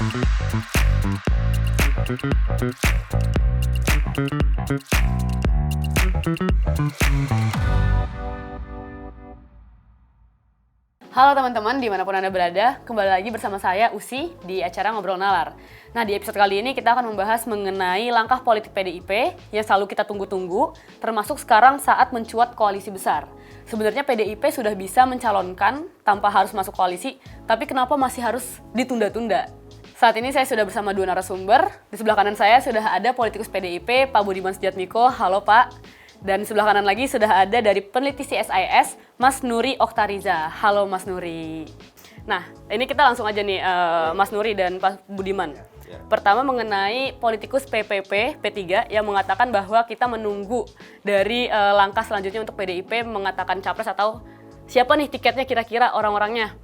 Halo teman-teman, dimanapun Anda berada, kembali lagi bersama saya, Usi, di acara Ngobrol Nalar. Nah, di episode kali ini kita akan membahas mengenai langkah politik PDIP yang selalu kita tunggu-tunggu, termasuk sekarang saat mencuat koalisi besar. Sebenarnya PDIP sudah bisa mencalonkan tanpa harus masuk koalisi, tapi kenapa masih harus ditunda-tunda? Saat ini saya sudah bersama dua narasumber. Di sebelah kanan saya sudah ada politikus PDIP, Pak Budiman Sujatmiko. Halo Pak. Dan sebelah kanan lagi sudah ada dari peneliti CSIS, Mas Nuri Oktariza. Halo Mas Nuri. Nah, ini kita langsung aja nih, Mas Nuri dan Pak Budiman. Pertama mengenai politikus PPP, P3 yang mengatakan bahwa kita menunggu dari langkah selanjutnya untuk PDIP mengatakan capres atau siapa nih tiketnya kira-kira orang-orangnya.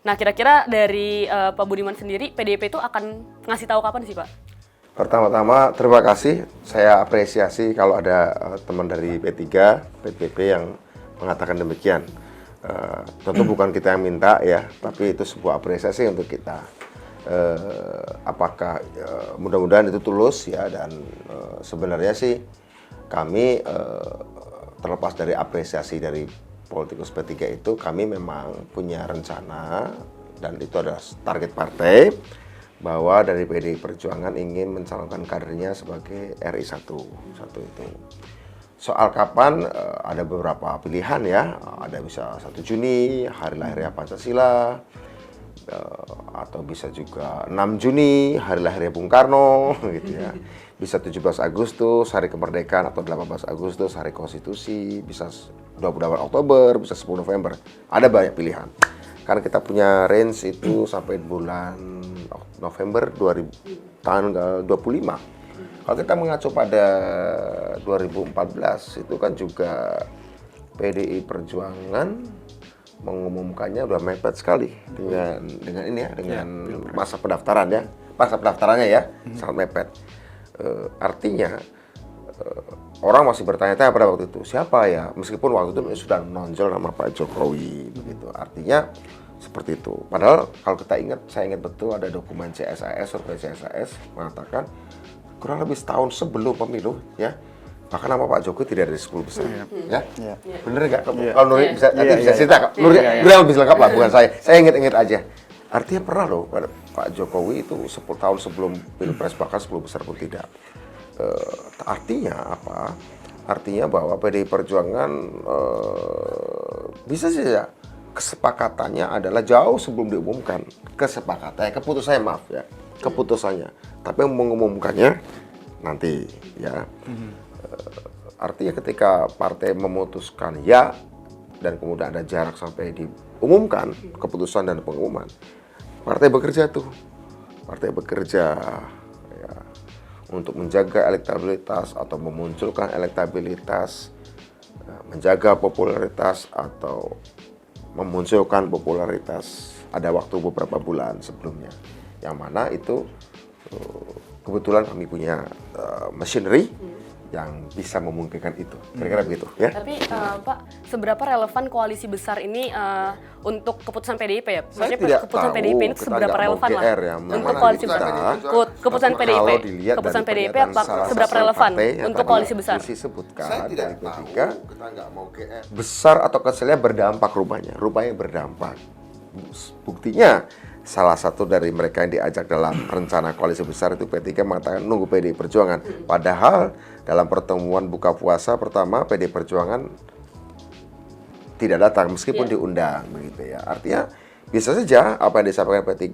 Nah, kira-kira dari Pak Budiman sendiri, PDIP itu akan ngasih tahu kapan sih Pak? Pertama-tama terima kasih, saya apresiasi kalau ada teman dari P3, PPP yang mengatakan demikian. Tentu bukan kita yang minta ya, tapi itu sebuah apresiasi untuk kita. Apakah mudah-mudahan itu tulus ya, dan sebenarnya sih kami terlepas dari apresiasi dari politikus P3 itu, kami memang punya rencana dan itu adalah target partai bahwa dari PDI Perjuangan ingin mencalonkan kadernya sebagai RI1 itu. Soal kapan, ada beberapa pilihan ya, ada bisa 1 Juni, hari lahirnya Pancasila, atau bisa juga 6 Juni, hari lahirnya Bung Karno, gitu ya. Bisa 17 Agustus, hari kemerdekaan, atau 18 Agustus, hari konstitusi, bisa 28 Oktober, bisa 10 November. Ada banyak pilihan. Karena kita punya range itu sampai bulan November tanggal 25. Kalau kita mengacu pada 2014 itu kan juga PDI Perjuangan mengumumkannya udah mepet sekali dengan ini ya, dengan masa pendaftaran ya. Masa pendaftarannya ya sangat mepet. Artinya orang masih bertanya-tanya pada waktu itu, siapa ya? Meskipun waktu itu sudah nonjol nama Pak Jokowi begitu. Artinya seperti itu. Padahal kalau kita ingat, saya ingat betul ada dokumen CSIS, survei CSIS mengatakan kurang lebih setahun sebelum pemilu ya, bahkan nama Pak Jokowi tidak ada di 10 besar. Ya? Bener nggak? Kalau Nuri bisa cerita, Nuri lebih lengkap lah, bukan saya. Saya ingat-ingat aja. Artinya pernah loh Pak Jokowi itu 10 tahun sebelum Pilpres bahkan 10 besar pun tidak. Artinya apa? Artinya bahwa PDI Perjuangan bisa saja kesepakatannya adalah jauh sebelum diumumkan. Keputusannya maaf ya, keputusannya. Tapi yang mengumumkannya nanti ya. Artinya ketika partai memutuskan ya, dan kemudian ada jarak sampai diumumkan keputusan dan pengumuman, partai bekerja tuh. Partai bekerja ya, untuk menjaga elektabilitas atau memunculkan elektabilitas, menjaga popularitas atau memunculkan popularitas. Ada waktu beberapa bulan sebelumnya, yang mana itu kebetulan kami punya machinery yang bisa memungkinkan itu, kira-kira begitu ya. Tapi Pak, seberapa relevan koalisi besar ini untuk keputusan PDIP ya? Maksudnya keputusan PDIP itu seberapa relevan lah ya, untuk koalisi besar? Keputusan PDIP, keputusan PDIP seberapa relevan untuk koalisi besar? Disebutkan dari P3 besar atau kecilnya berdampak rupanya berdampak. Buktinya salah satu dari mereka yang diajak dalam rencana koalisi besar itu P3 mengatakan nunggu PDI Perjuangan. Padahal dalam pertemuan buka puasa pertama PDI Perjuangan tidak datang meskipun diundang begitu ya. Artinya bisa saja apa yang disampaikan P3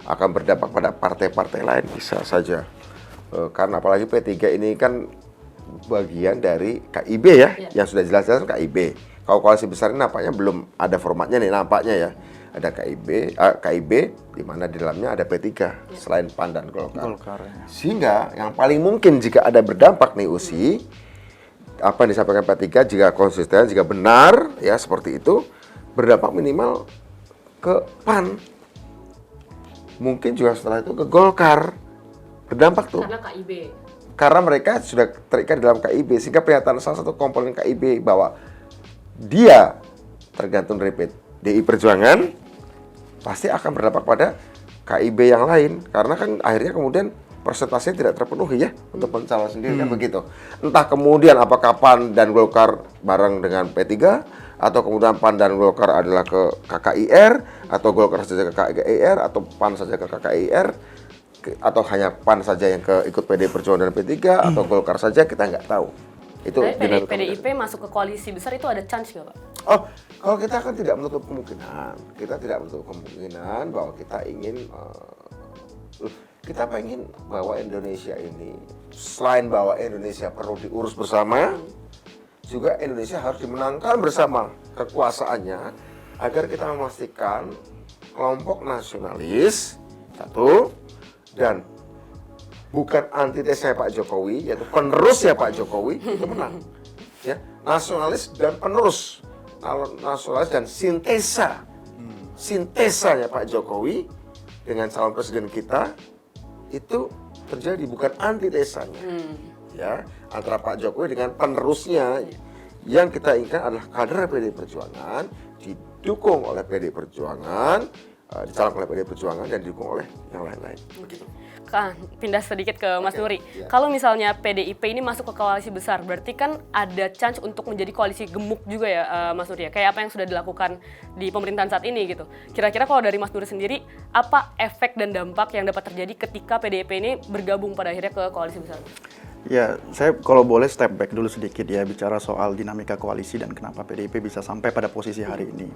akan berdampak pada partai-partai lain, bisa saja. Karena apalagi P3 ini kan bagian dari KIB ya, yang sudah jelas-jelas KIB. Kalau koalisi besar ini nampaknya belum ada formatnya nih nampaknya ya. Ada KIB di mana di dalamnya ada P3 selain PAN dan Golkar. Sehingga yang paling mungkin jika ada berdampak nih Usi, apa yang disampaikan P3 jika konsisten, jika benar ya seperti itu, berdampak minimal ke PAN. Mungkin juga setelah itu ke Golkar. Berdampak tuh. Karena KIB. Karena mereka sudah terikat dalam KIB, sehingga pernyataan salah satu komponen KIB bahwa dia tergantung dari PDI Perjuangan pasti akan berdampak pada KIB yang lain, karena kan akhirnya kemudian persentasenya tidak terpenuhi ya untuk pencalon sendiri kan begitu. Entah kemudian apakah PAN dan Golkar bareng dengan P3, atau kemudian PAN dan Golkar adalah ke KKIR, atau Golkar saja ke KKIR, atau PAN saja ke KKIR, atau hanya PAN saja yang ikut PD Perjuangan dan P3, atau Golkar saja, kita nggak tahu. Itu Tapi PDIP masuk ke koalisi besar itu ada chance nggak, Pak? Oh, kalau kita kan tidak menutup kemungkinan. Kita tidak menutup kemungkinan bahwa kita ingin, kita pengen bahwa Indonesia ini, selain bahwa Indonesia perlu diurus bersama, juga Indonesia harus dimenangkan bersama kekuasaannya, agar kita memastikan kelompok nasionalis, satu, dan bukan antitesnya Pak Jokowi, yaitu penerusnya Pak Jokowi, itu menang. Ya, nasionalis dan penerus, nasionalis dan sintesanya Pak Jokowi dengan calon presiden kita itu terjadi, bukan antitesanya. Ya, antara Pak Jokowi dengan penerusnya yang kita inginkan adalah kader PDI Perjuangan, didukung oleh PDI Perjuangan, dicalonkan oleh PDI Perjuangan dan didukung oleh yang lain-lain. Begitu. Pindah sedikit ke Mas Nuri. Kalau misalnya PDIP ini masuk ke koalisi besar, berarti kan ada chance untuk menjadi koalisi gemuk juga ya, Mas Nuri ya? Kayak apa yang sudah dilakukan di pemerintahan saat ini gitu. Kira-kira kalau dari Mas Nuri sendiri, apa efek dan dampak yang dapat terjadi ketika PDIP ini bergabung pada akhirnya ke koalisi besar? Ya, saya kalau boleh step back dulu sedikit ya, bicara soal dinamika koalisi dan kenapa PDIP bisa sampai pada posisi hari ini.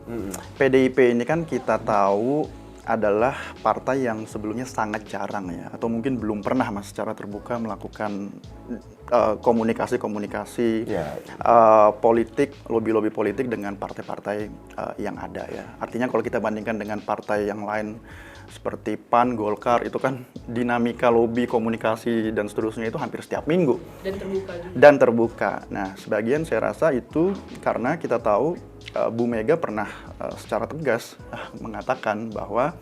PDIP ini kan kita tahu adalah partai yang sebelumnya sangat jarang ya, atau mungkin belum pernah Mas secara terbuka melakukan komunikasi politik, lobby-lobby politik dengan partai-partai yang ada ya. Artinya kalau kita bandingkan dengan partai yang lain seperti PAN, Golkar, itu kan dinamika lobby, komunikasi dan seterusnya itu hampir setiap minggu. Dan terbuka juga. Dan terbuka. Nah, sebagian saya rasa itu karena kita tahu Bu Mega pernah secara tegas mengatakan bahwa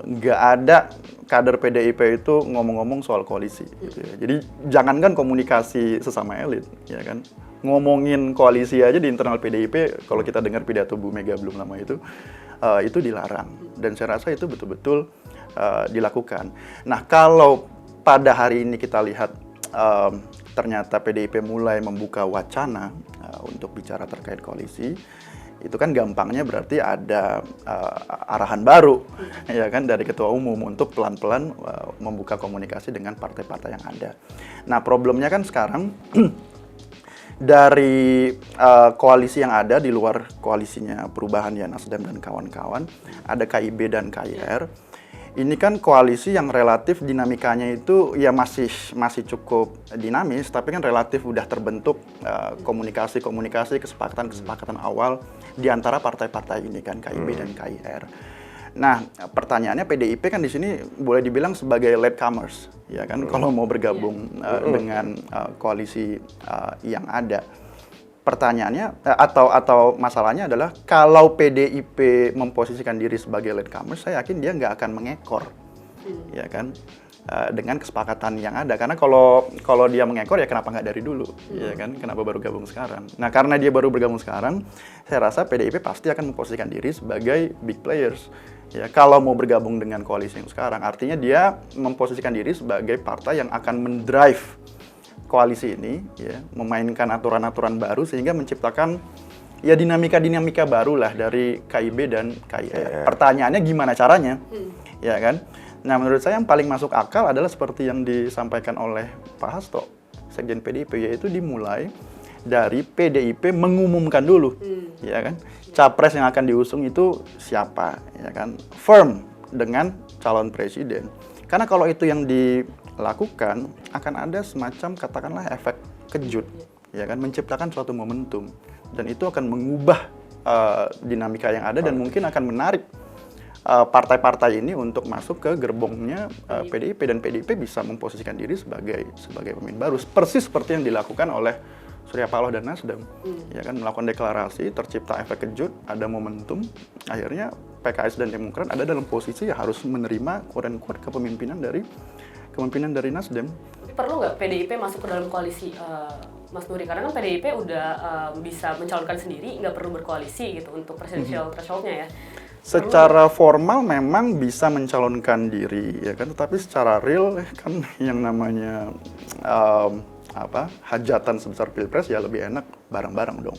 nggak ada kader PDIP itu ngomong-ngomong soal koalisi. Gitu ya. Jadi jangankan komunikasi sesama elit, ya kan, ngomongin koalisi aja di internal PDIP, kalau kita dengar pidato Bu Mega belum lama itu dilarang. Dan saya rasa itu betul-betul dilakukan. Nah, kalau pada hari ini kita lihat ternyata PDIP mulai membuka wacana untuk bicara terkait koalisi, itu kan gampangnya berarti ada arahan baru ya kan dari ketua umum untuk pelan-pelan membuka komunikasi dengan partai-partai yang ada. Nah, problemnya kan sekarang dari koalisi yang ada di luar koalisinya perubahan ya, Nasdem dan kawan-kawan, ada KIB dan KIR. Ini kan koalisi yang relatif dinamikanya itu ya masih cukup dinamis, tapi kan relatif udah terbentuk komunikasi, kesepakatan awal di antara partai-partai ini kan, KIB dan KIR. Nah, pertanyaannya PDIP kan di sini boleh dibilang sebagai latecomers, ya kan, kalau mau bergabung dengan koalisi yang ada. Pertanyaannya atau masalahnya adalah kalau PDIP memposisikan diri sebagai latecomers, saya yakin dia nggak akan mengekor, ya kan, dengan kesepakatan yang ada. Karena kalau dia mengekor ya kenapa nggak dari dulu, ya kan? Kenapa baru gabung sekarang? Nah, karena dia baru bergabung sekarang, saya rasa PDIP pasti akan memposisikan diri sebagai big players. Ya, kalau mau bergabung dengan koalisi yang sekarang, artinya dia memposisikan diri sebagai partai yang akan mendrive koalisi ini, ya, memainkan aturan-aturan baru sehingga menciptakan ya dinamika baru lah dari KIB dan KIR. Pertanyaannya gimana caranya, ya kan? Nah, menurut saya yang paling masuk akal adalah seperti yang disampaikan oleh Pak Hasto, Sekjen PDIP, yaitu dimulai dari PDIP mengumumkan dulu, ya kan? Capres yang akan diusung itu siapa, ya kan? Firm dengan calon presiden. Karena kalau itu yang dilakukan, akan ada semacam katakanlah efek kejut, ya kan, menciptakan suatu momentum, dan itu akan mengubah dinamika yang ada dan mungkin akan menarik partai-partai ini untuk masuk ke gerbongnya PDIP, dan PDIP bisa memposisikan diri sebagai pemimpin baru, persis seperti yang dilakukan oleh Surya Paloh dan Nasdem, ya kan, melakukan deklarasi, tercipta efek kejut, ada momentum, akhirnya PKS dan Demokrat ada dalam posisi ya harus menerima quote-unquote kepemimpinan dari Nasdem. Perlu nggak PDIP masuk ke dalam koalisi, Mas Nuri? Karena kan PDIP udah bisa mencalonkan sendiri, nggak perlu berkoalisi gitu untuk presidential threshold-nya ya. Secara formal memang bisa mencalonkan diri, ya kan. Tetapi secara real kan yang namanya hajatan sebesar pilpres ya lebih enak bareng-bareng dong.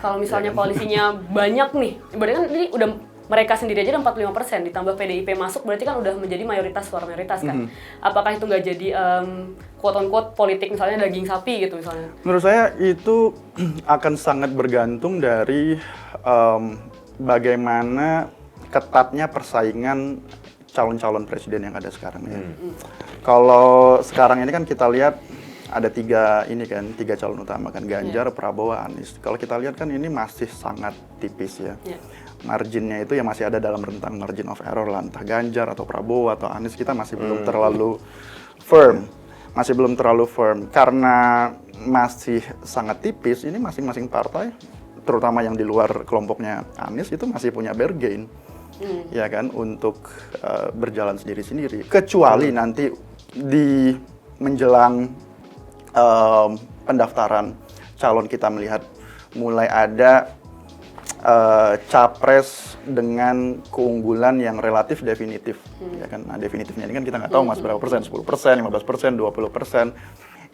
Kalau misalnya koalisinya banyak nih, berarti kan ini udah mereka sendiri aja udah 45%, ditambah PDIP masuk berarti kan udah menjadi suara mayoritas kan. Apakah itu nggak jadi quote-unquote politik misalnya daging sapi gitu misalnya? Menurut saya itu akan sangat bergantung dari bagaimana ketatnya persaingan calon-calon presiden yang ada sekarang ya. Kalau sekarang ini kan kita lihat ada tiga calon utama kan, Ganjar, Prabowo, Anies. Kalau kita lihat kan ini masih sangat tipis ya. Marginnya itu ya masih ada dalam rentang margin of error lah, entah Ganjar atau Prabowo atau Anies, kita masih belum terlalu firm. Masih belum terlalu firm. Karena masih sangat tipis, ini masing-masing partai, terutama yang di luar kelompoknya Anies, itu masih punya bargain. Ya kan, untuk berjalan sendiri-sendiri. Kecuali nanti di menjelang pendaftaran calon kita melihat mulai ada capres dengan keunggulan yang relatif definitif, ya kan. Nah, definitifnya ini kan kita nggak tahu mas berapa persen, 10%, 15%, 20%.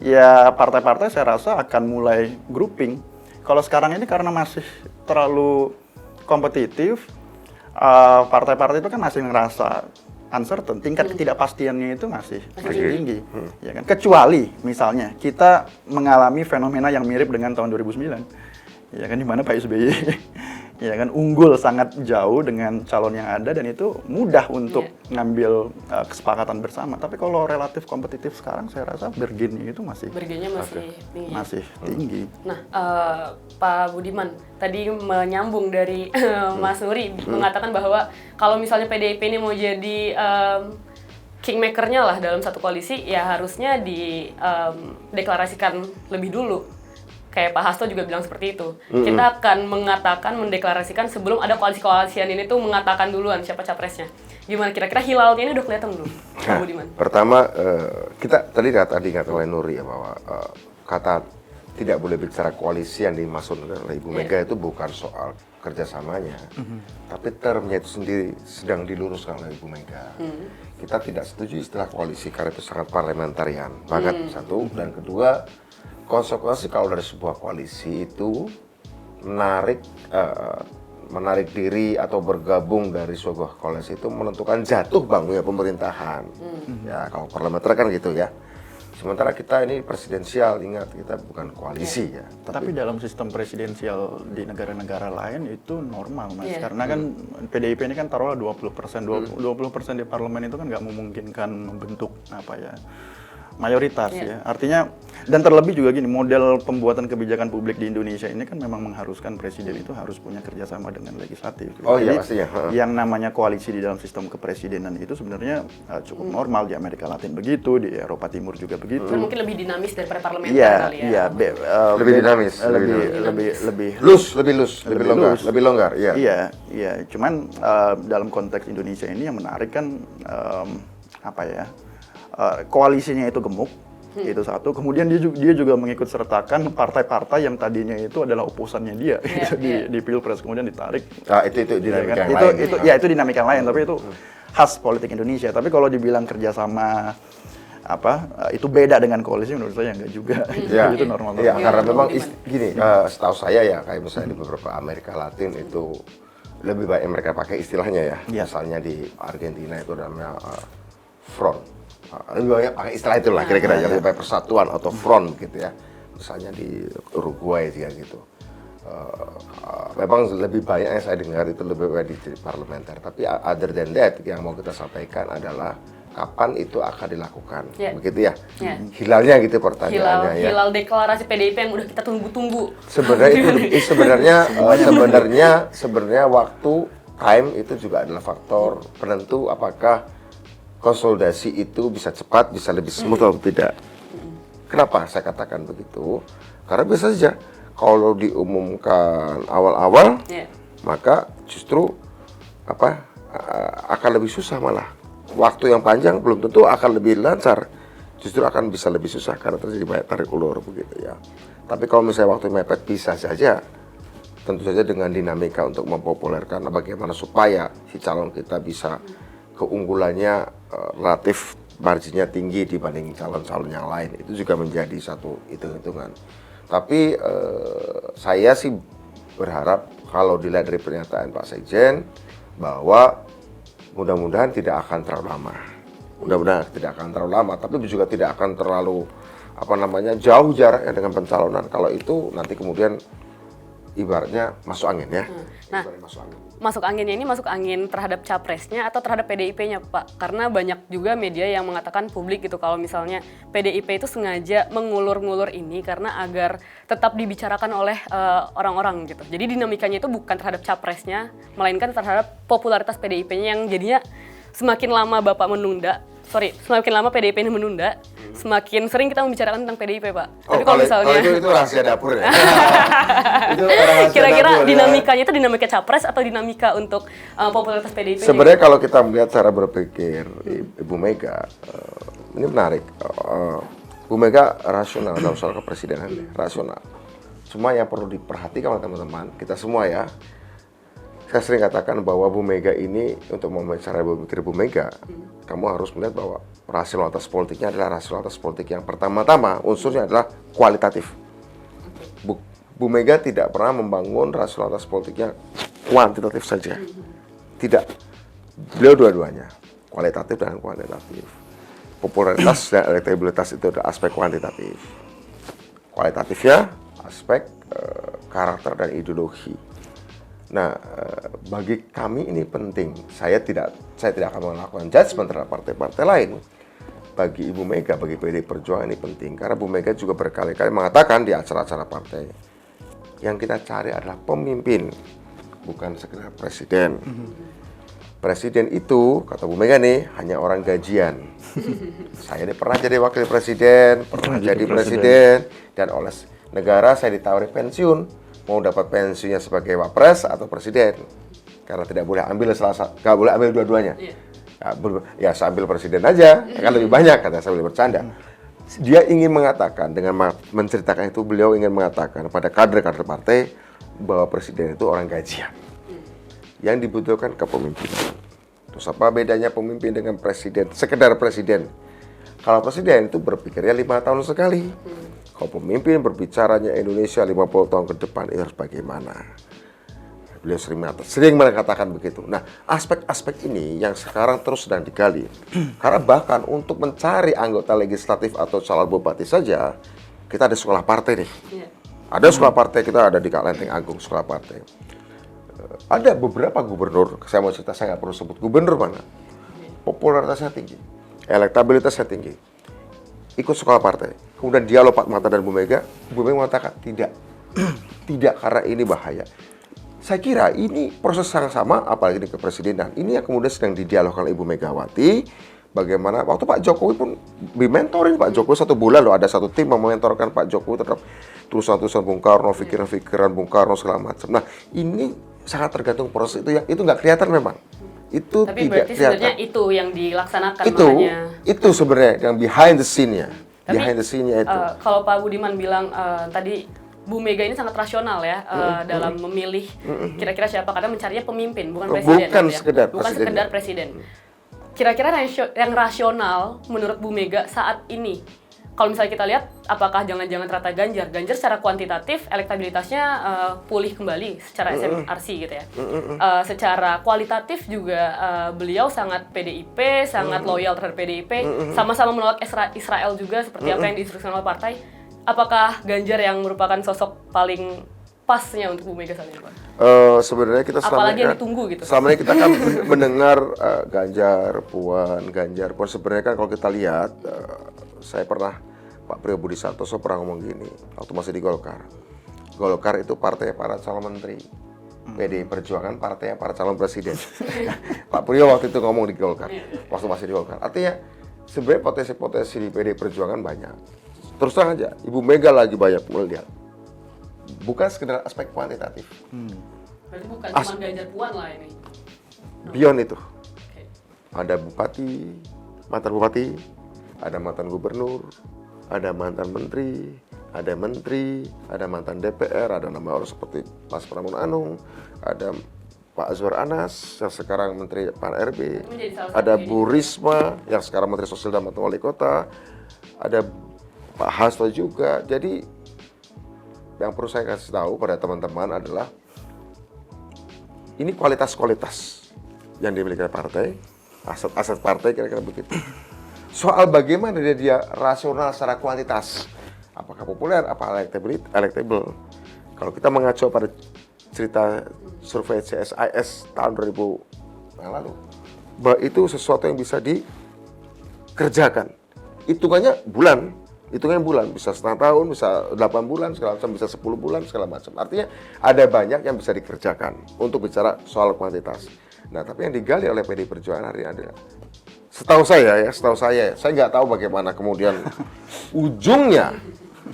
Ya partai-partai saya rasa akan mulai grouping. Kalau sekarang ini karena masih terlalu kompetitif, partai-partai itu kan masih ngerasa uncertain, tingkat ketidakpastiannya itu masih tinggi, ya kan. Kecuali misalnya kita mengalami fenomena yang mirip dengan tahun 2009, ya kan, di mana Pak SBY ya kan unggul sangat jauh dengan calon yang ada dan itu mudah untuk ngambil kesepakatan bersama. Tapi kalau relatif kompetitif sekarang saya rasa bergennya itu masih tinggi. Masih tinggi. Nah, Pak Budiman tadi menyambung dari Mas Nuri mengatakan bahwa kalau misalnya PDIP ini mau jadi kingmaker-nya lah dalam satu koalisi, ya harusnya dideklarasikan lebih dulu. Kayak Pak Hasto juga bilang seperti itu. Kita akan mendeklarasikan sebelum ada koalisi-koalisian ini tuh mengatakan duluan siapa capresnya. Gimana kira-kira hilalnya ini udah kelihatan belum, Pak Budiman? Pertama, kita tadi kata oleh Nuri ya bahwa kata tidak boleh bicara koalisi yang dimaksud oleh Ibu Mega itu bukan soal kerjasamanya, tapi termnya itu sendiri sedang diluruskan oleh Ibu Mega. Kita tidak setuju istilah koalisi karena itu sangat parlementarian banget, satu. Dan kedua, konsekuensi kalau dari sebuah koalisi itu menarik diri atau bergabung dari sebuah koalisi itu menentukan jatuh bangunnya pemerintahan. Ya kalau parlementer kan gitu ya. Sementara kita ini presidensial, ingat kita bukan koalisi ya. Tapi dalam sistem presidensial di negara-negara lain itu normal mas, karena kan PDIP ini kan taruhlah 20%, 20% di parlemen itu kan nggak memungkinkan membentuk mayoritas ya. Artinya, dan terlebih juga gini, model pembuatan kebijakan publik di Indonesia ini kan memang mengharuskan presiden itu harus punya kerjasama dengan legislatif. Oh iya Jadi, pastinya. yang namanya koalisi di dalam sistem kepresidenan itu sebenarnya cukup normal. Di Amerika Latin begitu, di Eropa Timur juga begitu. Kan mungkin lebih dinamis daripada parlementer kali ya. Iya, lebih dinamis, lebih longgar. Iya. Cuman dalam konteks Indonesia ini yang menarik kan koalisinya itu gemuk, itu satu. Kemudian dia juga mengikut sertakan partai-partai yang tadinya itu adalah oposannya dia di pilpres, kemudian ditarik. Nah, itu dinamika yang lain. Itu dinamika yang lain, tapi itu khas politik Indonesia. Tapi kalau dibilang kerjasama itu beda dengan koalisi, menurut saya enggak juga. Itu normal. Iya, karena memang gini, setahu saya ya kayak misalnya di beberapa Amerika Latin itu lebih baik mereka pakai istilahnya ya. Misalnya di Argentina itu namanya front. Lebih banyak pakai istilah itulah kira-kira yang lebih baik persatuan atau front gitu ya. Misalnya di Uruguay juga gitu. Memang lebih banyak yang saya dengar itu lebih baik di parlementer. Tapi other than that yang mau kita sampaikan adalah kapan itu akan dilakukan, begitu ya? Hilalnya gitu pertanyaannya ya. Hilal deklarasi PDIP yang udah kita tunggu-tunggu. Sebenarnya waktu time itu juga adalah faktor penentu apakah konsolidasi itu bisa cepat, bisa lebih smooth atau tidak. Kenapa saya katakan begitu? Karena biasa saja kalau diumumkan awal-awal, maka justru akan lebih susah malah. Waktu yang panjang belum tentu akan lebih lancar, justru akan bisa lebih susah karena terjadi banyak tarik ulur begitu ya. Tapi kalau misalnya waktu mepet bisa saja tentu saja dengan dinamika untuk mempopulerkan bagaimana supaya si calon kita bisa keunggulannya relatif marginnya tinggi dibanding calon-calon yang lain. Itu juga menjadi satu hitung-hitungan. Tapi saya sih berharap kalau dilihat dari pernyataan Pak Sekjen bahwa mudah-mudahan tidak akan terlalu lama. Mudah-mudahan tidak akan terlalu lama, tapi juga tidak akan terlalu jauh jaraknya dengan pencalonan. Kalau itu nanti kemudian ibaratnya masuk angin ya. Nah, masuk anginnya ini masuk angin terhadap capresnya atau terhadap PDIP-nya, Pak? Karena banyak juga media yang mengatakan publik gitu kalau misalnya PDIP itu sengaja mengulur-ngulur ini karena agar tetap dibicarakan oleh orang-orang gitu. Jadi dinamikanya itu bukan terhadap capresnya, melainkan terhadap popularitas PDIP-nya yang jadinya semakin lama semakin lama PDIP ini menunda, semakin sering kita membicarakan tentang PDIP, Pak. Tapi kalau misalnya itu rahasia dapur ya. Itu kira-kira dapur, dinamikanya itu dinamika capres atau dinamika untuk popularitas PDIP? Sebenarnya kalau kita melihat cara berpikir Ibu Mega, ini menarik. Bu Mega rasional dalam soal kepresidenan, rasional. Cuma yang perlu diperhatikan oleh teman-teman, kita semua ya, saya sering katakan bahwa Bu Mega ini, untuk membaca cara berpikir Bu Mega, kamu harus melihat bahwa rasionalitas politiknya adalah rasionalitas politik yang pertama-tama unsurnya adalah kualitatif. Bu Mega tidak pernah membangun rasionalitas politiknya kuantitatif saja. Tidak. Beliau dua-duanya, kualitatif dan kuantitatif. Popularitas dan elektabilitas itu adalah aspek kuantitatif. Kualitatifnya aspek karakter dan ideologi. Nah, bagi kami ini penting. Saya tidak akan melakukan judgement terhadap partai-partai lain. Bagi Ibu Mega, bagi PD Perjuangan ini penting. Karena Bu Mega juga berkali-kali mengatakan di acara-acara partai, yang kita cari adalah pemimpin, bukan sekedar presiden. Presiden itu, kata Bu Mega nih, hanya orang gajian. Saya ini pernah jadi wakil presiden, pernah jadi presiden, dan oleh negara saya ditawari pensiun. Mau dapat pensiunnya sebagai wapres atau presiden, karena tidak boleh ambil nggak boleh ambil dua-duanya. Ya saya ambil presiden aja, kan lebih banyak, kata saya boleh bercanda. Dia ingin mengatakan, dengan menceritakan itu, beliau ingin mengatakan pada kader-kader partai bahwa presiden itu orang gajian. Yang dibutuhkan kepemimpinan. Terus apa bedanya pemimpin dengan presiden? Sekedar presiden. Kalau presiden itu berpikirnya 5 tahun sekali. Kalau pemimpin berbicaranya Indonesia 50 tahun ke depan, itu harus bagaimana? Beliau sering mengatakan begitu. Nah, aspek-aspek ini yang sekarang terus sedang digali. Karena bahkan untuk mencari anggota legislatif atau calon bupati saja, kita ada sekolah partai nih. Ada sekolah partai, kita ada di Lenteng Agung, sekolah partai. Ada beberapa gubernur, saya mau cerita, saya nggak perlu sebut gubernur mana. Popularitasnya tinggi, elektabilitasnya tinggi. Ikut sekolah partai. Kemudian dialog Pak Mata dan Bu Mega mengatakan tidak. Tidak, karena ini bahaya. Saya kira ini proses yang sama, apalagi di kepresidenan. Ini yang kemudian sedang didialogkan oleh Ibu Megawati. Bagaimana, waktu Pak Jokowi pun dimentorin Pak Jokowi 1 bulan loh. Ada satu tim yang mementorkan Pak Jokowi terhadap tulisan-tulisan Bung Karno, pikiran-pikiran Bung Karno, segala macam. Nah, ini sangat tergantung proses itu nggak kelihatan memang. Itu tapi tidak berarti kelihatan. sebenarnya itu yang dilaksanakan Itu sebenarnya yang behind the scene-nya. Tapi, behind the scene-nya itu. Kalau Pak Budiman bilang tadi Bu Mega ini sangat rasional ya dalam memilih kira-kira siapa, karena mencarinya pemimpin bukan presiden. Bukan sekedar presiden. Kira-kira yang rasional menurut Bu Mega saat ini, kalau misalnya kita lihat, apakah jangan-jangan ternyata Ganjar secara kuantitatif elektabilitasnya pulih kembali secara SMRC gitu ya. Secara kualitatif juga beliau sangat PDIP, sangat loyal terhadap PDIP, sama-sama menolak Israel juga seperti apa yang diinstruksikan oleh partai. Apakah Ganjar yang merupakan sosok paling pasnya untuk Bu Mega saat ini, Pak? Sebenarnya kita apalagi yang ditunggu gitu. Selama ini kita kan mendengar Ganjar Puan. Sebenarnya kan kalau kita lihat, saya pernah, Pak Priyo Budi Santoso pernah ngomong gini, waktu masih di Golkar. Golkar itu partai para calon menteri. PDI Perjuangan partai para calon presiden. Pak Priyo waktu itu ngomong di Golkar, waktu masih di Golkar. Artinya sebenarnya potensi-potensi di PDI Perjuangan banyak. Terus terang aja, Ibu Mega lagi banyak melihat. Bukan sekedar aspek kuantitatif. Berarti bukan cuma Ganjar Puan lah ini. Beyond itu. Ada mantan bupati, ada mantan gubernur, ada mantan menteri, ada menteri, ada mantan DPR, ada nama orang seperti Mas Pramono Anung, ada Pak Azwar Anas yang sekarang Menteri Pan RB, ada Bu Risma yang sekarang Menteri Sosial dan Mantan Wali Kota, ada Pak Hasto juga. Jadi yang perlu saya kasih tahu pada teman-teman adalah ini kualitas-kualitas yang dimiliki oleh partai, aset-aset partai kira-kira begitu. Soal bagaimana dia rasional secara kuantitas, apakah populer, apa electable. Kalau kita mengacu pada cerita survei CSIS tahun 2000 yang lalu, bahwa itu sesuatu yang bisa dikerjakan. Hitungannya bulan, bisa setengah tahun, bisa 8 bulan, segala macam, bisa 10 bulan, segala macam. Artinya ada banyak yang bisa dikerjakan untuk bicara soal kuantitas. Nah, tapi yang digali oleh PDI Perjuangan hari ini adalah, setahu saya, saya nggak tahu bagaimana kemudian ujungnya,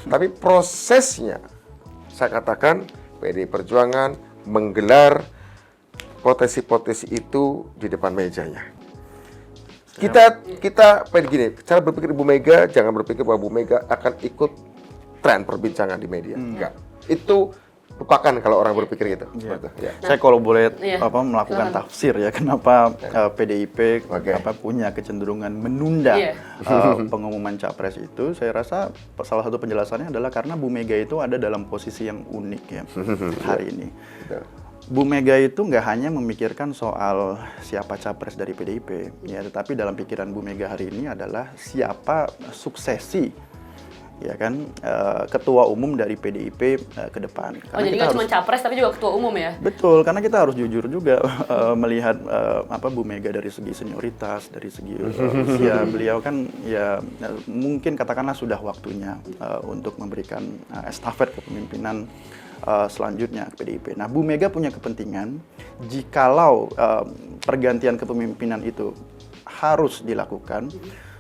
tapi prosesnya, saya katakan PDI Perjuangan menggelar potensi-potensi itu di depan mejanya. Kita begini, cara berpikir Bu Mega, jangan berpikir bahwa Bu Mega akan ikut tren perbincangan di media. Enggak. Itu lupakan kalau orang berpikir gitu. Ya. Saya kalau boleh melakukan tafsir ya, kenapa PDIP punya kecenderungan menunda pengumuman capres itu, saya rasa salah satu penjelasannya adalah karena Bu Mega itu ada dalam posisi yang unik ya hari ini. Bu Mega itu nggak hanya memikirkan soal siapa capres dari PDIP, ya, tetapi dalam pikiran Bu Mega hari ini adalah siapa suksesi, ya kan, ketua umum dari PDIP ke depan. Karena jadi nggak cuma capres tapi juga ketua umum ya? Betul, karena kita harus jujur juga melihat Bu Mega dari segi senioritas, dari segi usia beliau kan ya mungkin katakanlah sudah waktunya untuk memberikan estafet kepemimpinan selanjutnya ke PDIP. Nah, Bu Mega punya kepentingan jikalau pergantian kepemimpinan itu harus dilakukan,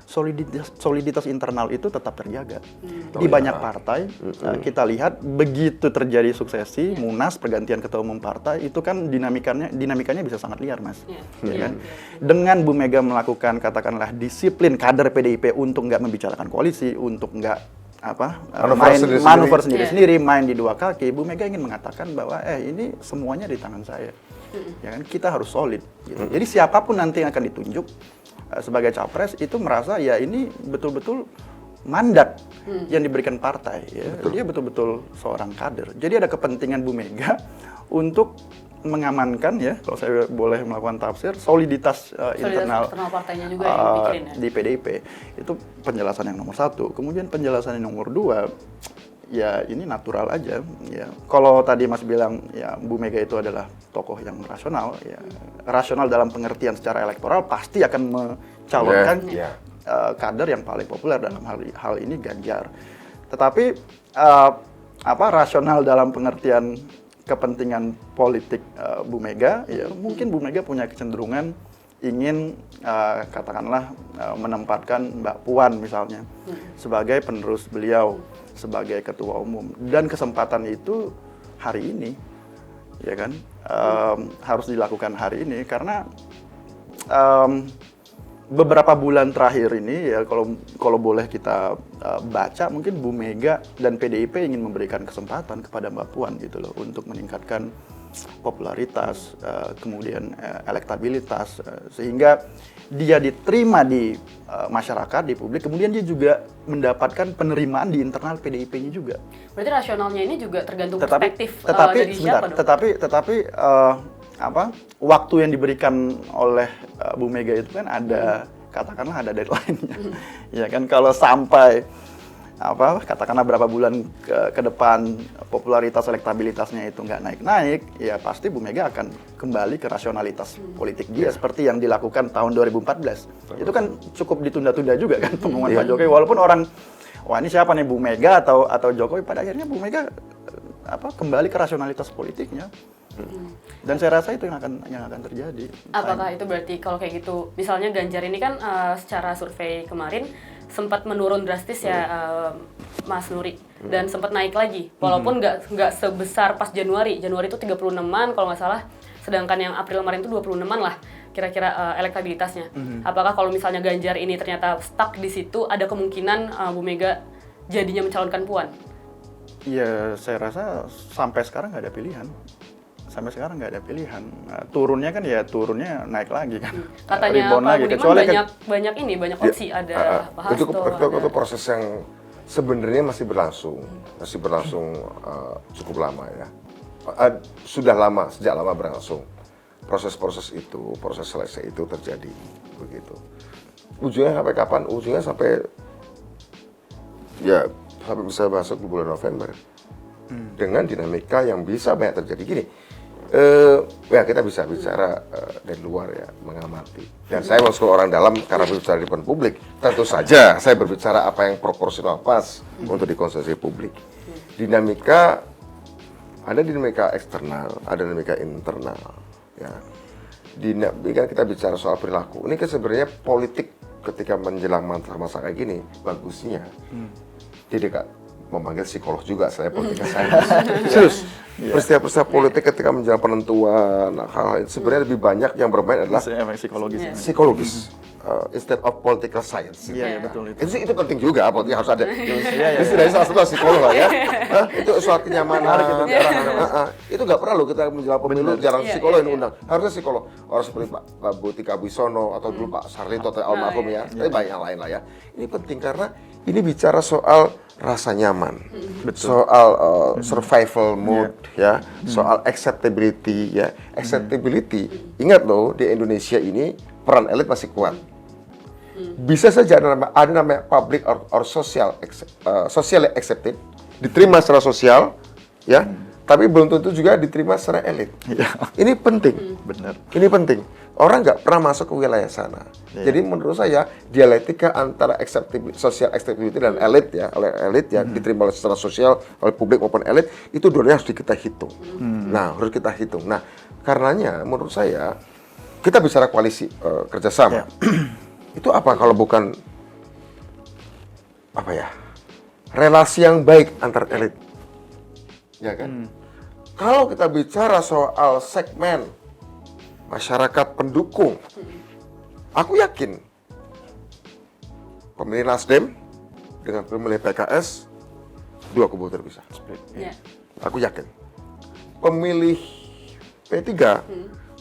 soliditas internal itu tetap terjaga. Di banyak partai, kita lihat begitu terjadi suksesi, munas, pergantian ketua umum partai, itu kan dinamikanya bisa sangat liar, Mas. Ya kan? Dengan Bu Mega melakukan katakanlah disiplin kader PDIP untuk nggak membicarakan koalisi, untuk nggak manuver sendiri-sendiri, main di dua kaki, Bu Mega ingin mengatakan bahwa ini semuanya di tangan saya. Ya kan, kita harus solid gitu. Jadi siapapun nanti yang akan ditunjuk sebagai capres itu merasa ya ini betul-betul mandat yang diberikan partai ya. Dia betul-betul seorang kader. Jadi ada kepentingan Bu Mega untuk mengamankan ya, kalau saya boleh melakukan tafsir, soliditas internal partainya juga yang dipikirin, ya? Di PDIP. Itu penjelasan yang nomor satu. Kemudian penjelasan yang nomor dua, ya ini natural aja. Ya, kalau tadi Mas bilang ya Bu Mega itu adalah tokoh yang rasional, ya rasional dalam pengertian secara elektoral pasti akan mencalonkan kader yang paling populer dalam hal ini Ganjar. Tetapi rasional dalam pengertian kepentingan politik Bu Mega, ya mungkin Bu Mega punya kecenderungan ingin katakanlah menempatkan Mbak Puan misalnya sebagai penerus beliau sebagai ketua umum, dan kesempatan itu hari ini, ya kan, harus dilakukan hari ini karena beberapa bulan terakhir ini ya kalau boleh kita baca, mungkin Bu Mega dan PDIP ingin memberikan kesempatan kepada Mbak Puan gitu loh untuk meningkatkan popularitas, kemudian elektabilitas, sehingga dia diterima di masyarakat, di publik, kemudian dia juga mendapatkan penerimaan di internal PDIP-nya juga. Berarti rasionalnya ini juga tergantung perspektif dari siapa dong? Tetapi waktu yang diberikan oleh Bu Mega itu kan ada, katakanlah ada deadline-nya. Ya kan, kalau sampai katakanlah berapa bulan ke depan popularitas elektabilitasnya itu nggak naik-naik, ya pasti Bu Mega akan kembali ke rasionalitas politik dia seperti yang dilakukan tahun 2014. Itu kan cukup ditunda-tunda juga kan pengumuman Pak Jokowi, walaupun orang wah ini siapa nih, Bu Mega atau Jokowi, pada akhirnya Bu Mega kembali ke rasionalitas politiknya. Dan saya rasa itu yang akan terjadi. Apakah itu berarti kalau kayak gitu, misalnya Ganjar ini kan secara survei kemarin sempat menurun drastis ya Mas Nuri, dan sempat naik lagi walaupun nggak sebesar pas Januari itu 36-an kalau nggak salah, sedangkan yang April kemarin itu 26-an lah kira-kira elektabilitasnya. Apakah kalau misalnya Ganjar ini ternyata stuck di situ, ada kemungkinan Bu Mega jadinya mencalonkan Puan Ya, saya rasa sampai sekarang nggak ada pilihan. Sampai sekarang nggak ada pilihan. Nah, turunnya kan ya turunnya naik lagi kan. Katanya Rebound Pak lagi. Budiman Kecuali kan banyak opsi, ada Pak Hasto, itu proses yang sebenarnya masih berlangsung cukup lama ya. Sudah lama, sejak lama berlangsung. Proses seleksi itu terjadi begitu. Ujungnya sampai kapan? Ujungnya sampai bisa masuk di bulan November. Dengan dinamika yang bisa banyak terjadi gini. Ya kita bisa bicara dari luar ya, mengamati. Dan saya masuk orang dalam karena berbicara di depan publik. Tentu saja saya berbicara apa yang proporsional pas untuk dikonsumsi publik. Ada dinamika eksternal, ada dinamika internal. Ya. Kan kita bicara soal perilaku. Ini kan sebenarnya politik ketika menjelang masa kayak gini, bagusnya. Jadi Kak, memanggil psikolog juga, saya politika sains. Serius, peristiwa-peristiwa politik ketika menjelang penentuan, hal-hal itu sebenarnya lebih banyak yang bermain adalah psikologis. Instead of political science. Iya, betul itu. Itu penting juga, politik harus ada. Istilahnya salah satu psikolog lah ya. Itu soal kenyamanan. Itu nggak pernah loh kita menjelang pemilu jarang psikolog yang undang. Harusnya psikolog. Orang seperti Pak Butika Wisono atau dulu Pak Sarlito atau almarhum ya. Tapi banyak yang lain lah ya. Ini penting karena ini bicara soal rasa nyaman, soal survival mode ya, soal acceptability ya. Acceptability. Ingat loh di Indonesia ini peran elit masih kuat. Bisa saja ada namanya public or socially accepted, diterima secara sosial, ya, tapi belum tentu juga diterima secara elit. Ini penting, benar. Ini penting. Orang nggak pernah masuk ke wilayah sana. Jadi menurut saya dialektika antara social acceptability dan elit ya, oleh elit ya, diterima secara sosial oleh publik maupun elit, itu dua-duanya harus kita hitung. Nah, harus kita hitung. Nah, karenanya menurut saya kita bicara koalisi kerjasama. Itu apa kalau bukan relasi yang baik antar elit, ya kan? Kalau kita bicara soal segmen masyarakat pendukung, aku yakin pemilih Nasdem dengan pemilih PKS dua kubu terpisah. Aku yakin pemilih P3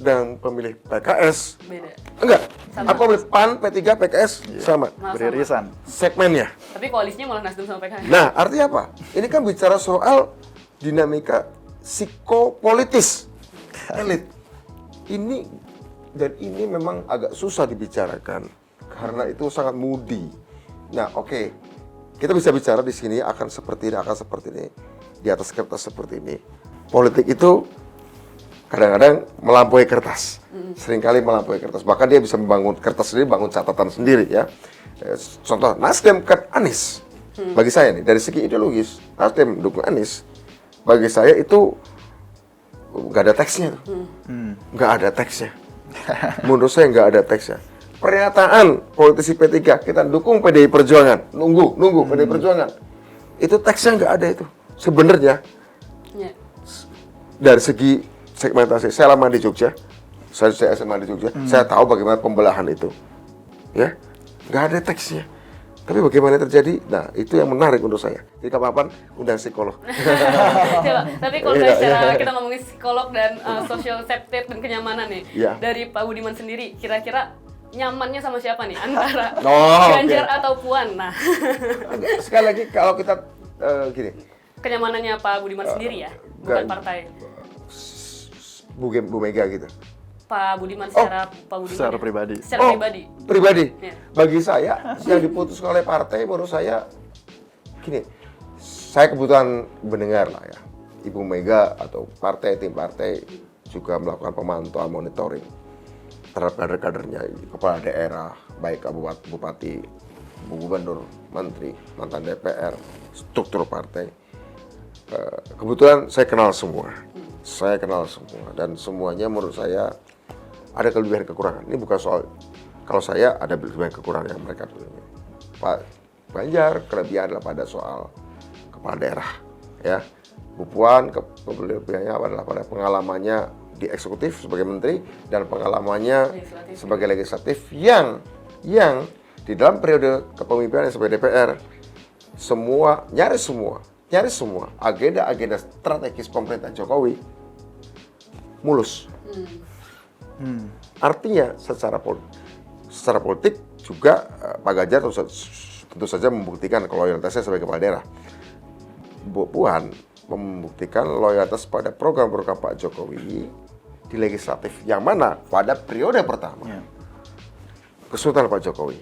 dan pemilih PKS beda. Enggak. Apa pemilih PAN, P3, PKS sama. Beririsan. Segmennya. Tapi koalisinya malah Nasdem sama PKS. Nah, artinya apa? Ini kan bicara soal dinamika psikopolitis elit. Ini memang agak susah dibicarakan karena itu sangat moody. Nah, oke. Kita bisa bicara di sini akan seperti ini, di atas kertas seperti ini. Politik itu kadang-kadang melampaui kertas, seringkali melampaui kertas. Bahkan dia bisa membangun kertas sendiri, bangun catatan sendiri ya. Contoh Nasdem kan Anies. Bagi saya nih dari segi ideologis, Nasdem dukung Anies. Bagi saya itu nggak ada teksnya, nggak ada teksnya. Menurut saya nggak ada teksnya. Pernyataan politisi P3 kita dukung PDI Perjuangan, nunggu PDI Perjuangan. Itu teksnya nggak ada itu. Sebenarnya dari segi segmentasi, saya lama di Jogja, saya SMA di Jogja, saya tahu bagaimana pembelahan itu, ya, nggak ada teksnya. Tapi bagaimana terjadi? Nah, itu yang menarik menurut saya. Jadi kapan-kapan undang psikolog. Coba, tapi kalau secara kita ngomongin psikolog dan social safety dan kenyamanan nih, dari Pak Budiman sendiri, kira-kira nyamannya sama siapa nih? Antara Ganjar atau Puan? Nah, sekali lagi kalau kita gini. Kenyamanannya Pak Budiman sendiri ya, bukan partai. Bu Mega gitu. Pak Budiman secara secara pribadi. Pribadi. Bagi saya yang diputuskan oleh partai menurut saya gini. Saya kebetulan mendengar lah ya. Ibu Mega atau tim partai juga melakukan pemantauan monitoring terhadap kader-kadernya, kepala daerah, baik bupati, gubernur, menteri, mantan DPR, struktur partai. Kebetulan saya kenal semua. Dan semuanya menurut saya ada kelebihan kekurangan. Ini bukan soal kalau saya ada kelebihan kekurangan yang mereka dulu. Pak Ganjar kelebihan adalah pada soal kepala daerah, ya. Bu Puan kelebihannya adalah pada pengalamannya di eksekutif sebagai menteri dan pengalamannya sebagai legislatif yang di dalam periode kepemimpinan sebagai DPR nyaris semua nyaris semua agenda-agenda strategis pemerintah Jokowi mulus. Artinya secara politik juga Pak Ganjar tentu saja membuktikan loyalitasnya sebagai kepala daerah. Bu Puan membuktikan loyalitas pada program-program Pak Jokowi di legislatif yang mana pada periode pertama kesultanan Pak Jokowi,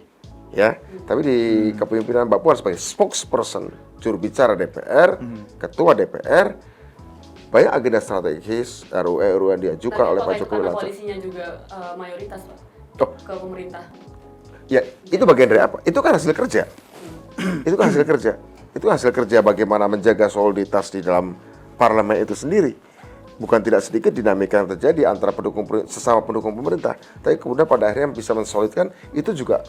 ya. Tapi di kepemimpinan Mbak Puan sebagai spokesperson, juru bicara DPR, ketua DPR, banyak agenda strategis RUU yang diajukan oleh Pak Jokowi. Tapi koalisinya juga mayoritas, Pak, ke pemerintah. Ya, itu bagian dari apa? Itu kan hasil kerja. Itu kan hasil kerja. Itu hasil kerja bagaimana menjaga soliditas di dalam parlemen itu sendiri. Bukan tidak sedikit dinamika yang terjadi antara sesama pendukung pemerintah. Tapi kemudian pada akhirnya bisa mensolidkan itu juga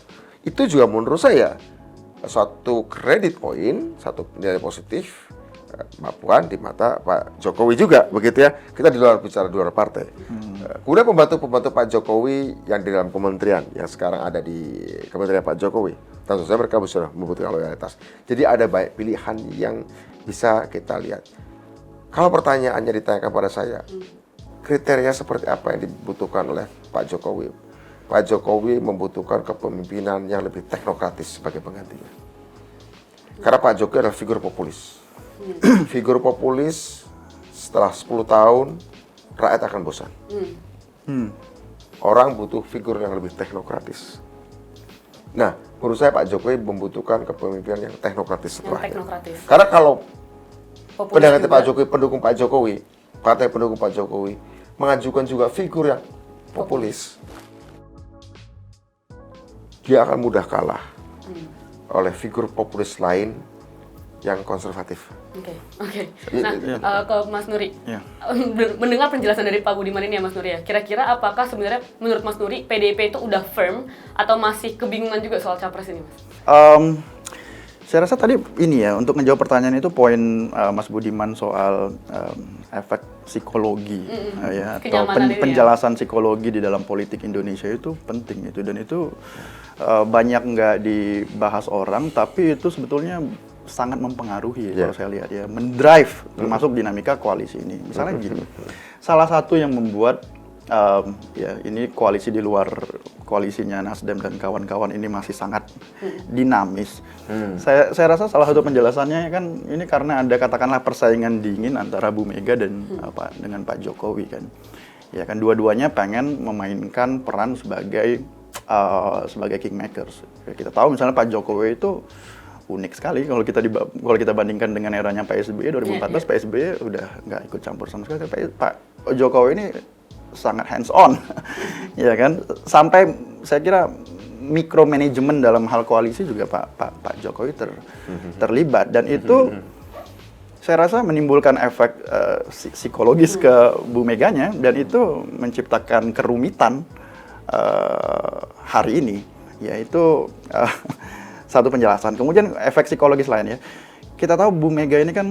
menurut saya suatu kredit poin, satu nilai positif Mbak Puan di mata Pak Jokowi juga, begitu ya. Kita bicara di luar partai. Kemudian pembantu-pembantu Pak Jokowi yang di dalam kementerian, yang sekarang ada di kementerian Pak Jokowi, tentu saja mereka sudah membutuhkan loyalitas. Jadi ada banyak pilihan yang bisa kita lihat. Kalau pertanyaannya ditanyakan pada saya, kriteria seperti apa yang dibutuhkan oleh Pak Jokowi? Pak Jokowi membutuhkan kepemimpinan yang lebih teknokratis sebagai penggantinya. Karena Pak Jokowi adalah figur populis. Figur populis setelah 10 tahun rakyat akan bosan. Orang butuh figur yang lebih teknokratis. Nah, menurut saya Pak Jokowi membutuhkan kepemimpinan yang teknokratis setelahnya. Karena kalau pengganti Pak Jokowi, pendukung Pak Jokowi, partai pendukung Pak Jokowi mengajukan juga figur yang populis, dia akan mudah kalah oleh figur populis lain yang konservatif. Oke. Nah, ke Mas Nuri. Mendengar penjelasan dari Pak Budiman ini ya Mas Nuri ya. Kira-kira apakah sebenarnya menurut Mas Nuri PDIP itu udah firm atau masih kebingungan juga soal capres ini, Mas? Saya rasa tadi ini ya, untuk menjawab pertanyaan itu poin Mas Budiman soal efek psikologi ya, atau penjelasan psikologi di dalam politik Indonesia itu penting itu, dan itu banyak nggak dibahas orang, tapi itu sebetulnya sangat mempengaruhi kalau saya lihat ya, mendrive termasuk dinamika koalisi ini. Misalnya gini, salah satu yang membuat ya ini koalisi di luar koalisinya Nasdem dan kawan-kawan ini masih sangat dinamis. Saya rasa salah satu penjelasannya kan ini karena ada katakanlah persaingan dingin antara Bu Mega dan dengan Pak Jokowi kan. Ya kan dua-duanya pengen memainkan peran sebagai kingmakers. Ya, kita tahu misalnya Pak Jokowi itu unik sekali kalau kita bandingkan dengan eranya Pak SBY 2014. Pak SBY udah nggak ikut campur sama sekali. Pak Jokowi ini sangat hands on, ya kan. Sampai saya kira micromanagement dalam hal koalisi juga Pak Jokowi terlibat, dan itu saya rasa menimbulkan efek psikologis ke Bu Meganya, dan itu menciptakan kerumitan hari ini, yaitu satu penjelasan. Kemudian efek psikologis lain ya, kita tahu Bu Mega ini kan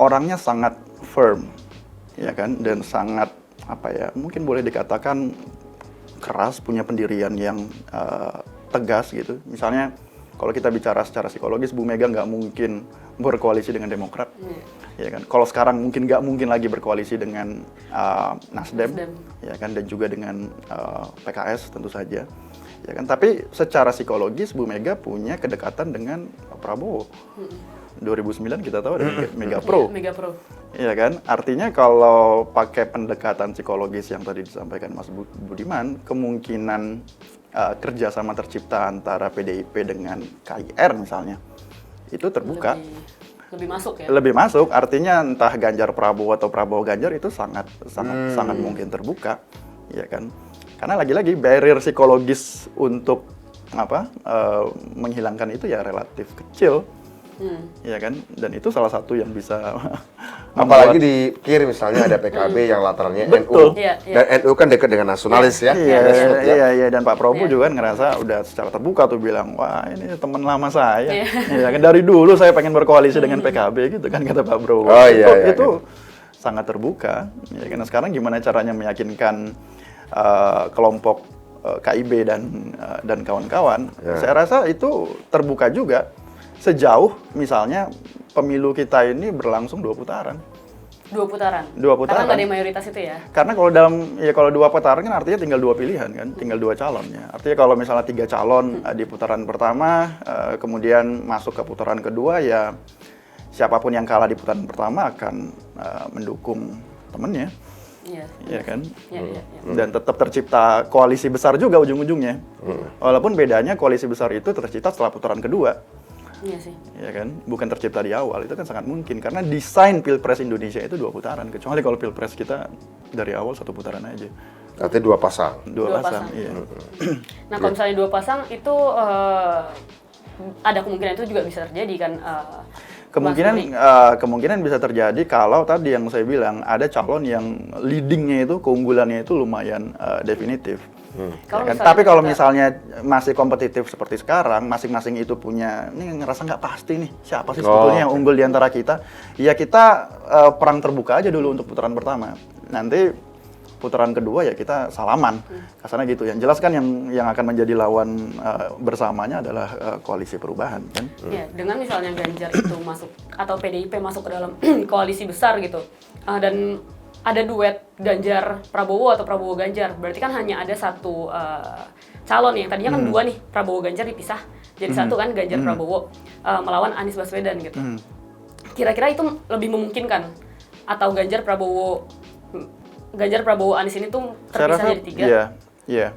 orangnya sangat firm, ya kan, dan sangat mungkin boleh dikatakan keras, punya pendirian yang tegas gitu. Misalnya kalau kita bicara secara psikologis, Bu Mega nggak mungkin berkoalisi dengan Demokrat, ya kan. Kalau sekarang mungkin nggak mungkin lagi berkoalisi dengan Nasdem, ya kan, dan juga dengan PKS tentu saja, ya kan. Tapi secara psikologis Bu Mega punya kedekatan dengan Pak Prabowo. 2009 kita tahu ada Mega Pro. Iya kan? Artinya kalau pakai pendekatan psikologis yang tadi disampaikan Mas Budiman, kemungkinan kerjasama tercipta antara PDIP dengan KIR misalnya, itu terbuka. Lebih masuk ya? Lebih masuk, artinya entah Ganjar Prabowo atau Prabowo Ganjar itu sangat mungkin terbuka, ya kan? Karena lagi-lagi barrier psikologis untuk menghilangkan itu ya relatif kecil. Ya kan, dan itu salah satu yang bisa apalagi di kiri misalnya ada PKB yang latarnya NU. Dan NU kan dekat dengan nasionalis ya. Iya, dan Pak Prabowo juga kan ngerasa udah secara terbuka tuh bilang, wah ini teman lama saya. Ya kan, dari dulu saya pengen berkoalisi dengan PKB gitu kan, kata Pak Prabowo. Itu sangat terbuka. Ya kan, sekarang gimana caranya meyakinkan kelompok KIB dan kawan-kawan? Saya rasa itu terbuka juga. sejauh misalnya pemilu kita ini berlangsung 2 putaran. 2 putaran. 2 putaran. Karena nggak ada yang mayoritas itu ya. Karena kalau 2 putaran kan artinya tinggal 2 pilihan kan, tinggal 2 calonnya. Artinya kalau misalnya 3 calon di putaran pertama, kemudian masuk ke putaran kedua, ya siapapun yang kalah di putaran pertama akan mendukung temennya, Iya. ya kan? Iya. Dan tetap tercipta koalisi besar juga ujung-ujungnya. Walaupun bedanya koalisi besar itu tercipta setelah putaran kedua. Iya sih. Ya kan, bukan tercipta di awal. Itu kan sangat mungkin karena desain Pilpres Indonesia itu 2 putaran, kecuali kalau Pilpres kita dari awal 1 putaran aja. Artinya 2 pasang. 2 pasang, iya. Nah, kalau misalnya 2 pasang itu ada kemungkinan itu juga bisa terjadi kan? Kemungkinan bisa terjadi kalau tadi yang saya bilang ada calon yang leadingnya itu, keunggulannya itu lumayan definitif. Kalau Ya kan? misalnya Tapi kalau kita- misalnya masih kompetitif seperti sekarang, masing-masing itu punya, ini ngerasa nggak pasti nih, siapa sih sebetulnya yang unggul di antara kita? Ya kita perang terbuka aja dulu untuk putaran pertama. Nanti putaran kedua ya kita salaman, kasarnya gitu. Yang jelas kan yang akan menjadi lawan bersamanya adalah koalisi perubahan kan. Ya, dengan misalnya Ganjar itu masuk atau PDIP masuk ke dalam koalisi besar gitu, dan ada duet Ganjar Prabowo atau Prabowo Ganjar, berarti kan hanya ada satu calon yang tadinya kan 2 nih, Prabowo Ganjar dipisah jadi satu kan, Ganjar Prabowo melawan Anies Baswedan gitu. Kira-kira itu lebih memungkinkan atau Ganjar Prabowo Anies ini tuh terpisah jadi 3? Iya.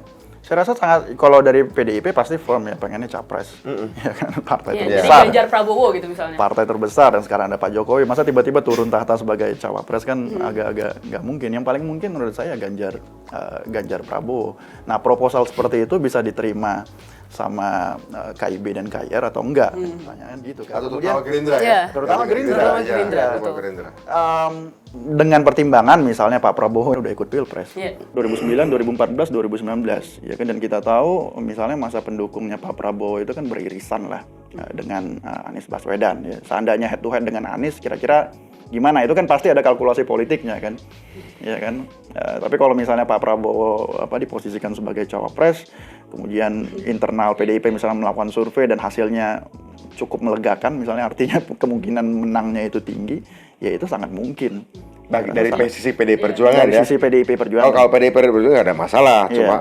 Saya rasa sangat, kalau dari PDIP pasti firm ya, pengennya capres. Ya kan, partai Iya, jadi terbesar. Ganjar Prabowo gitu misalnya. Partai terbesar, dan sekarang ada Pak Jokowi, masa tiba-tiba turun tahta sebagai cawapres kan agak-agak nggak mungkin. Yang paling mungkin menurut saya Ganjar Prabowo. Nah, proposal seperti itu bisa diterima sama KIB dan KIR atau enggak? Pertanyaan gitu kan. Atau Kemudian, terutama Gerindra Iya. ya? Terutama Gerindra. Terutama Iya, Gerindra, terutama betul. Gerindra. dengan pertimbangan misalnya Pak Prabowo udah ikut Pilpres. Iya. 2009, 2014, 2019, ya kan, dan kita tahu misalnya masa pendukungnya Pak Prabowo itu kan beririsan lah dengan Anies Baswedan. Ya. Seandainya head to head dengan Anies, kira-kira gimana? Itu kan pasti ada kalkulasi politiknya kan, ya kan. Tapi kalau misalnya Pak Prabowo diposisikan sebagai cawapres, kemudian internal PDIP misalnya melakukan survei dan hasilnya cukup melegakan, misalnya artinya kemungkinan menangnya itu tinggi, ya itu sangat mungkin. Dari sisi PDI Perjuangan Dari ya. sisi PDIP Perjuangan. Kalau PDI Perjuangan nggak ada masalah, Iya. cuma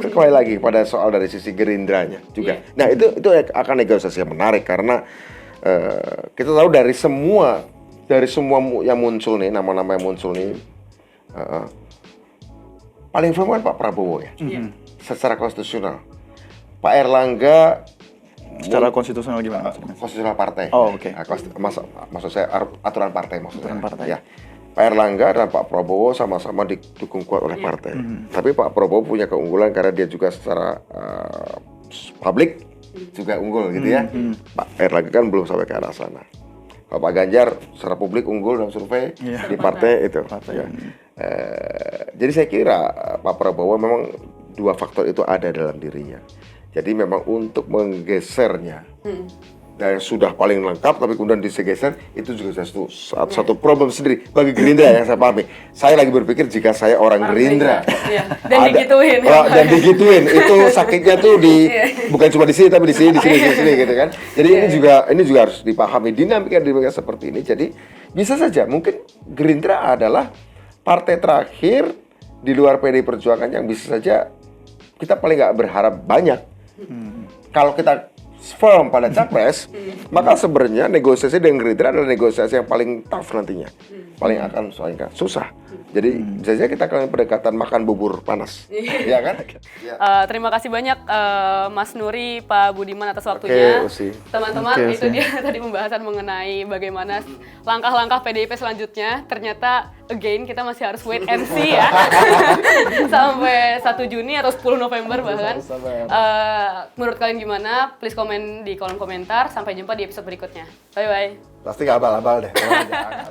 kembali lagi pada soal dari sisi Gerindranya juga. Iya. Nah itu akan negosiasi yang menarik karena kita tahu dari semua yang muncul nih, nama-nama yang muncul nih, paling firm kan Pak Prabowo ya, secara konstitusional. Pak Erlangga Secara konstitusional gimana maksudnya? konstitusional partai. Oh, oke. Maksud saya aturan partai maksudnya. Aturan partai. Ya. Pak Erlangga dan Pak Prabowo sama-sama didukung kuat oleh partai. Tapi Pak Prabowo punya keunggulan karena dia juga secara publik juga unggul gitu ya. Pak Erlangga kan belum sampai ke arah sana. Kalau Pak Ganjar secara publik unggul dalam survei di partai itu. Ya. Jadi saya kira Pak Prabowo memang 2 faktor itu ada dalam dirinya. Jadi memang untuk menggesernya dan sudah paling lengkap tapi kemudian disegeser itu juga satu problem sendiri bagi Gerindra yang saya pahami. Saya lagi berpikir jika saya orang Gerindra Iya. Dan digituin. dan digituin itu sakitnya tuh bukan cuma di sini tapi di sini gitu kan. Jadi ini juga harus dipahami dinamika seperti ini. Jadi bisa saja mungkin Gerindra adalah partai terakhir di luar PDI Perjuangan yang bisa saja kita paling nggak berharap banyak. Kalau kita firm pada capres, maka sebenarnya negosiasi dengan Gerindra adalah negosiasi yang paling tough nantinya, paling susah. Jadi bisa saja kita akan pendekatan makan bubur panas, ya kan? Terima kasih banyak Mas Nuri, Pak Budiman atas waktunya. Usi. Teman-teman, Oke, itu Usi. dia tadi pembahasan mengenai bagaimana langkah-langkah PDIP selanjutnya. Ternyata again kita masih harus wait and see ya. Sampai 1 Juni atau 10 November bahkan. Menurut kalian gimana? Please komen di kolom komentar. Sampai jumpa di episode berikutnya. Bye-bye. Pasti nggak abal-abal deh. Tenang aja.